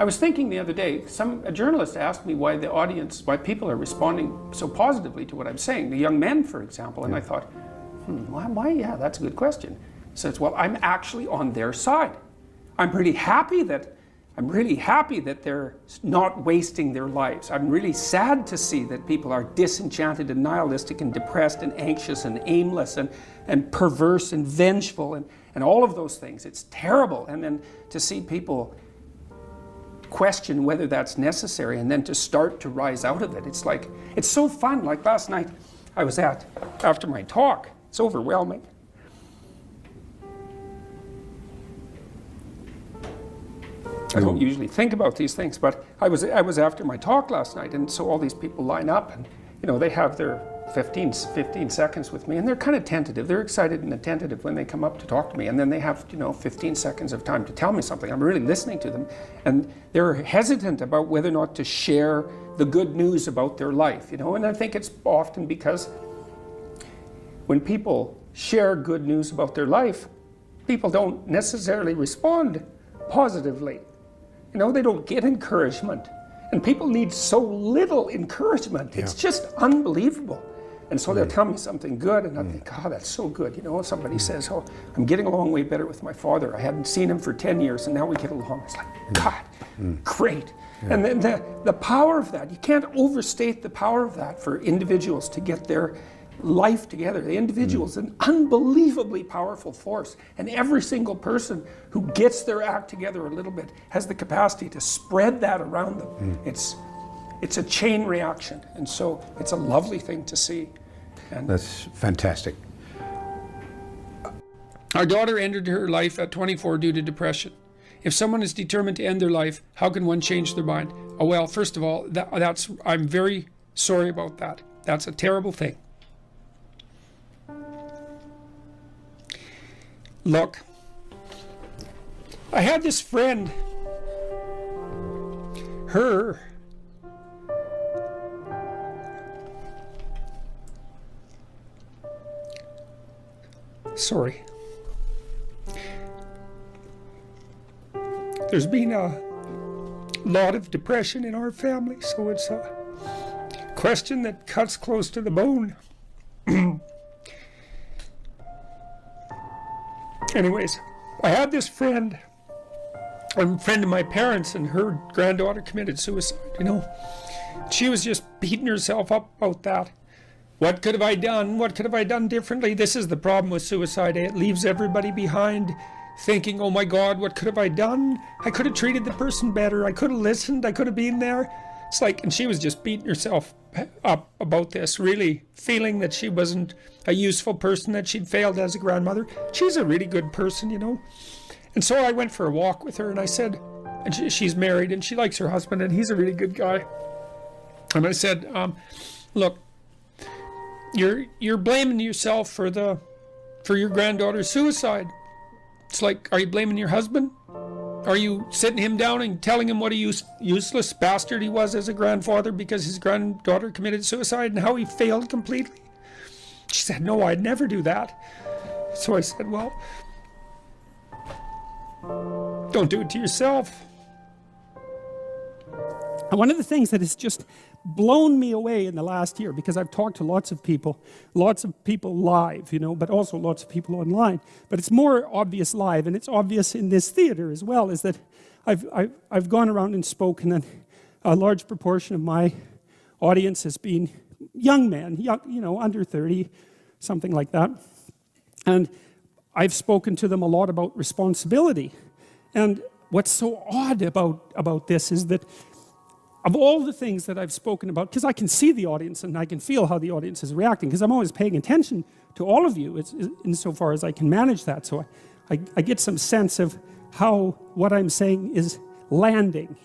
I was thinking the other day, a journalist asked me why why people are responding so positively to what I'm saying, the young men, for example, and I thought, why? Yeah, that's a good question. He says, well, I'm actually on their side. I'm really happy that they're not wasting their lives. I'm really sad to see that people are disenchanted and nihilistic and depressed and anxious and aimless and perverse and vengeful and all of those things. It's terrible. And then to see people question whether that's necessary and then to start to rise out of it. It's like, it's so fun. Like last night I was after my talk, it's overwhelming. I don't usually think about these things, but I was after my talk last night, and so all these people line up and, you know, they have their 15 seconds with me, and they're kind of tentative. They're excited and attentive when they come up to talk to me, and then they have, 15 seconds of time to tell me something. I'm really listening to them, and they're hesitant about whether or not to share the good news about their life, and I think it's often because when people share good news about their life, people don't necessarily respond positively. They don't get encouragement, and people need so little encouragement. It's just unbelievable. And so they'll tell me something good, and I think, oh, that's so good. Somebody says, oh, I'm getting along way better with my father. I hadn't seen him for 10 years, and now we get along. It's like, God, great. Yeah. And then the power of that, you can't overstate the power of that for individuals to get their life together. The individual is an unbelievably powerful force, and every single person who gets their act together a little bit has the capacity to spread that around them. It's a chain reaction, and so it's a lovely thing to see. And that's fantastic. Our daughter ended her life at 24 due to depression. If someone is determined to end their life, how can one change their mind? Oh, well, first of all, I'm very sorry about that. That's a terrible thing. Look, I had this friend, sorry. There's been a lot of depression in our family, so it's a question that cuts close to the bone. Anyways, I had this friend, a friend of my parents, and her granddaughter committed suicide, She was just beating herself up about that. What could have I done? What could have I done differently? This is the problem with suicide. It leaves everybody behind thinking, oh my God, what could have I done? I could have treated the person better. I could have listened. I could have been there. It's like, and she was just beating herself up about this, really feeling that she wasn't a useful person, that she'd failed as a grandmother. She's a really good person, And so I went for a walk with her, and I said, and she's married, and she likes her husband, and he's a really good guy. And I said, look, you're blaming yourself for your granddaughter's suicide. It's like, are you blaming your husband? Are you sitting him down and telling him what a useless bastard he was as a grandfather because his granddaughter committed suicide and how he failed completely? She said, no, I'd never do that. So I said, well, don't do it to yourself. And one of the things that has just blown me away in the last year, because I've talked to lots of people live, but also lots of people online. But it's more obvious live, and it's obvious in this theater as well, is that I've gone around and spoken, and a large proportion of my audience has been young men, under 30, something like that. And I've spoken to them a lot about responsibility. And what's so odd about this is that of all the things that I've spoken about, because I can see the audience and I can feel how the audience is reacting, because I'm always paying attention to all of you insofar as I can manage that. So I get some sense of how what I'm saying is landing,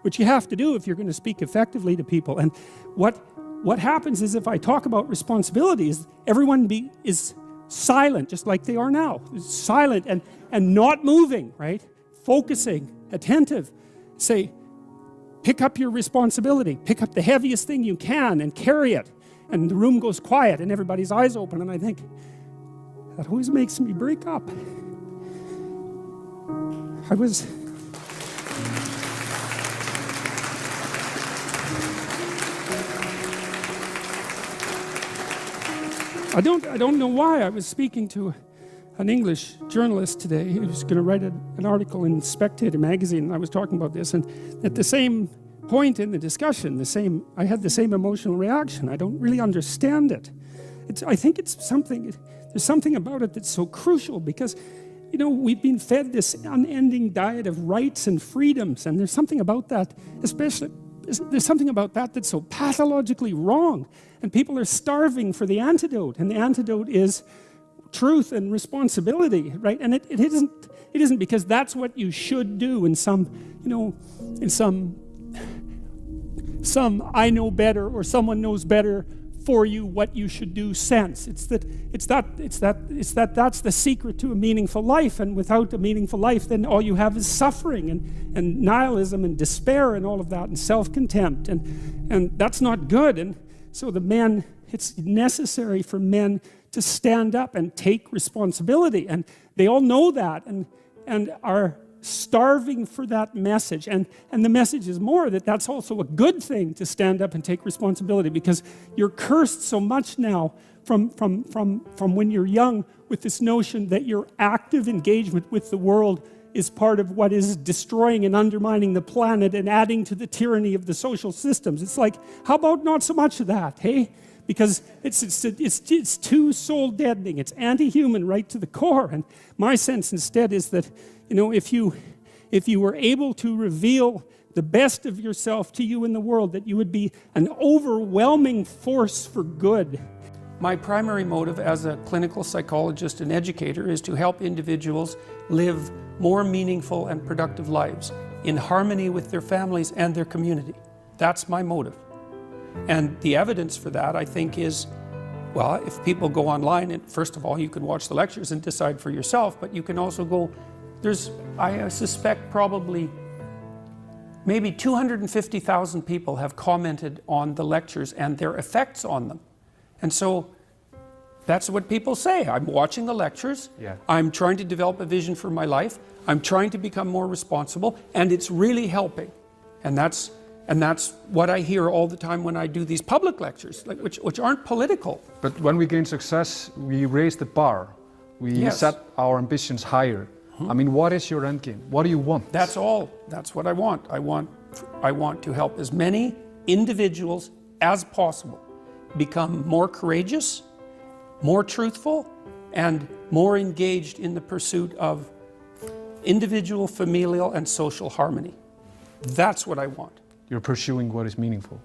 which you have to do if you're going to speak effectively to people. And what happens is if I talk about responsibilities, everyone is silent, just like they are now. Silent and not moving, right? Focusing, attentive. Say, pick up your responsibility. Pick up the heaviest thing you can and carry it. And the room goes quiet and everybody's eyes open. And I think, that always makes me break up. I don't know why. I was speaking to an English journalist today who was going to write an article in Spectator magazine, and I was talking about this, and at the same point in the discussion, I had the same emotional reaction. I don't really understand it. I think there's something about it that's so crucial, because we've been fed this unending diet of rights and freedoms, and there's something about that, there's something about that that's so pathologically wrong, and people are starving for the antidote, and the antidote is truth and responsibility, right? And it isn't because that's what you should do in some I know better or someone knows better for you what you should do sense. It's that that's the secret to a meaningful life, and without a meaningful life, then all you have is suffering and nihilism and despair and all of that, and self-contempt, and that's not good. And so it's necessary for men to stand up and take responsibility, and they all know that and are starving for that message, and the message is more that that's also a good thing, to stand up and take responsibility, because you're cursed so much now from when you're young with this notion that your active engagement with the world is part of what is destroying and undermining the planet and adding to the tyranny of the social systems. It's like, how about not so much of that, hey? Because it's too soul deadening. It's anti-human right to the core. And my sense instead is that, if you were able to reveal the best of yourself to you in the world, that you would be an overwhelming force for good. My primary motive as a clinical psychologist and educator is to help individuals live more meaningful and productive lives in harmony with their families and their community. That's my motive. And the evidence for that, I think, is, well, if people go online, and first of all, you can watch the lectures and decide for yourself, but you can also go, I suspect probably maybe 250,000 people have commented on the lectures and their effects on them. And so that's what people say. I'm watching the lectures, I'm trying to develop a vision for my life, I'm trying to become more responsible, and it's really helping. And that's what I hear all the time when I do these public lectures, which aren't political. But when we gain success, we raise the bar. We set our ambitions higher. I mean, what is your end game? What do you want? That's all. That's what I want. I want to help as many individuals as possible become more courageous, more truthful, and more engaged in the pursuit of individual, familial, and social harmony. That's what I want. You're pursuing what is meaningful.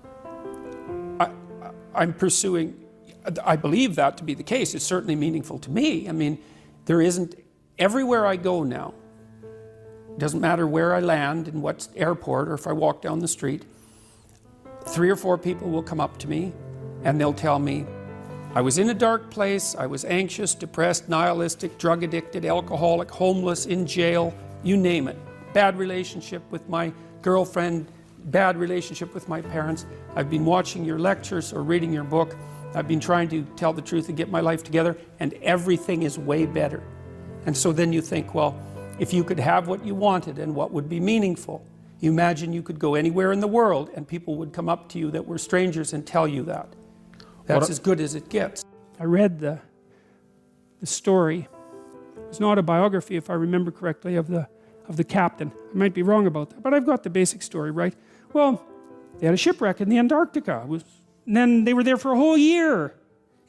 I'm pursuing, I believe that to be the case. It's certainly meaningful to me. I mean, there isn't, everywhere I go now, doesn't matter where I land, in what airport, or if I walk down the street, 3 or 4 people will come up to me and they'll tell me, I was in a dark place, I was anxious, depressed, nihilistic, drug addicted, alcoholic, homeless, in jail, you name it. Bad relationship with my girlfriend, bad relationship with my parents. I've been watching your lectures or reading your book. I've been trying to tell the truth and get my life together, and everything is way better. And so then you think, well, if you could have what you wanted and what would be meaningful, you imagine you could go anywhere in the world and people would come up to you that were strangers and tell you that. That's as good as it gets. I read the story. It's an autobiography, if I remember correctly, of the captain. I might be wrong about that, but I've got the basic story right. Well, they had a shipwreck in the Antarctica, and then they were there for a whole year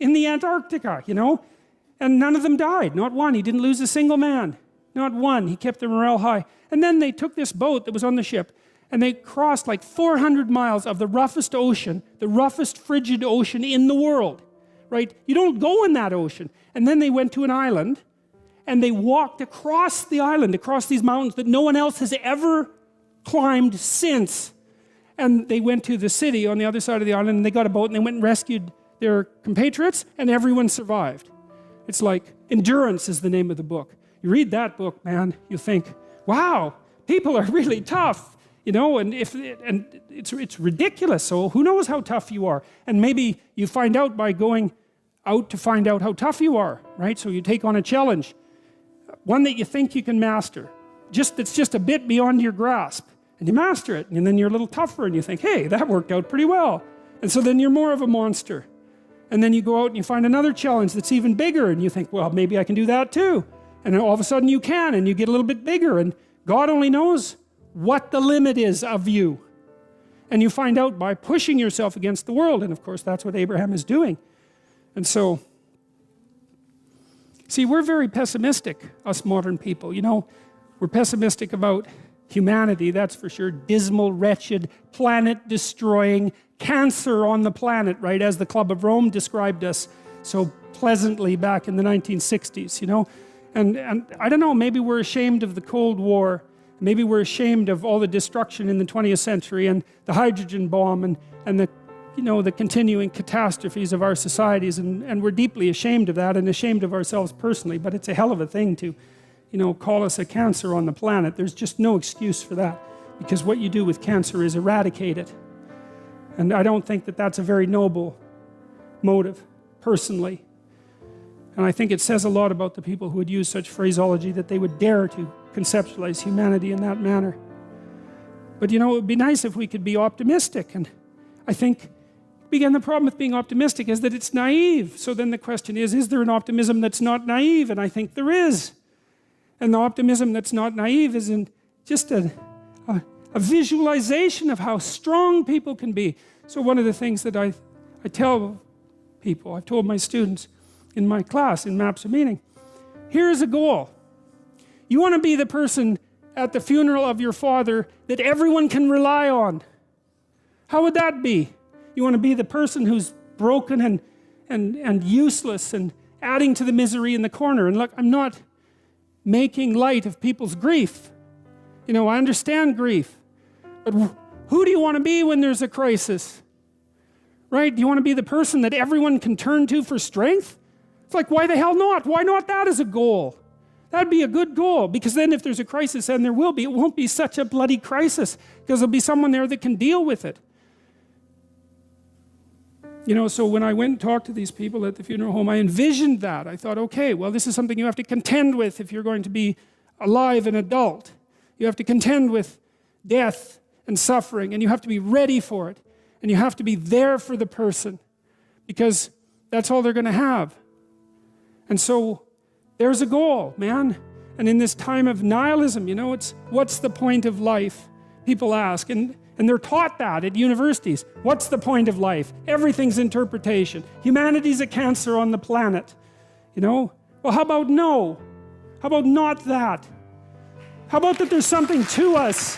in the Antarctica, and none of them died, not one. He didn't lose a single man, not one. He kept their morale high. And then they took this boat that was on the ship, and they crossed like 400 miles of the roughest ocean, the roughest frigid ocean in the world, right? You don't go in that ocean. And then they went to an island, and they walked across the island, across these mountains that no one else has ever climbed since. And they went to the city on the other side of the island, and they got a boat, and they went and rescued their compatriots, and everyone survived. It's like, Endurance is the name of the book. You read that book, man, you think, wow, people are really tough, and it's ridiculous. So who knows how tough you are? And maybe you find out by going out to find out how tough you are, right? So you take on a challenge, one that you think you can master, it's just a bit beyond your grasp. And you master it, and then you're a little tougher, and you think, hey, that worked out pretty well. And so then you're more of a monster. And then you go out and you find another challenge that's even bigger, and you think, well, maybe I can do that too. And then all of a sudden you can, and you get a little bit bigger, and God only knows what the limit is of you. And you find out by pushing yourself against the world, and of course that's what Abraham is doing. And so, see, we're very pessimistic, us modern people. You know, we're pessimistic about humanity, that's for sure. Dismal, wretched, planet-destroying, cancer on the planet, right? As the Club of Rome described us so pleasantly back in the 1960s, you know? And I don't know, maybe we're ashamed of the Cold War. Maybe we're ashamed of all the destruction in the 20th century and the hydrogen bomb and the, you know, the continuing catastrophes of our societies. And we're deeply ashamed of that and ashamed of ourselves personally. But it's a hell of a thing to, you know, call us a cancer on the planet. There's just no excuse for that. Because what you do with cancer is eradicate it. And I don't think that that's a very noble motive, personally. And I think it says a lot about the people who would use such phraseology, that they would dare to conceptualize humanity in that manner. But you know, it would be nice if we could be optimistic. And I think, again, the problem with being optimistic is that it's naive. So then the question is there an optimism that's not naive? And I think there is. And the optimism that's not naive is in just a visualization of how strong people can be. So one of the things that I tell people, I've told my students in my class, in Maps of Meaning, here's a goal. You want to be the person at the funeral of your father that everyone can rely on. How would that be? You want to be the person who's broken and useless and adding to the misery in the corner. And look, I'm not making light of people's grief. You know, I understand grief. But who do you want to be when there's a crisis? Right? Do you want to be the person that everyone can turn to for strength? It's like, why the hell not? Why not that as a goal? That'd be a good goal, because then if there's a crisis, and there will be, it won't be such a bloody crisis, because there'll be someone there that can deal with it. You know, so when I went and talked to these people at the funeral home, I envisioned that. I thought, okay, well, this is something you have to contend with if you're going to be alive and adult. You have to contend with death and suffering, and you have to be ready for it. And you have to be there for the person, because that's all they're going to have. And so there's a goal, man. And in this time of nihilism, you know, it's what's the point of life? People ask, and they're taught that at universities. What's the point of life? Everything's interpretation. Humanity's a cancer on the planet. You know? Well, how about no? How about not that? How about that there's something to us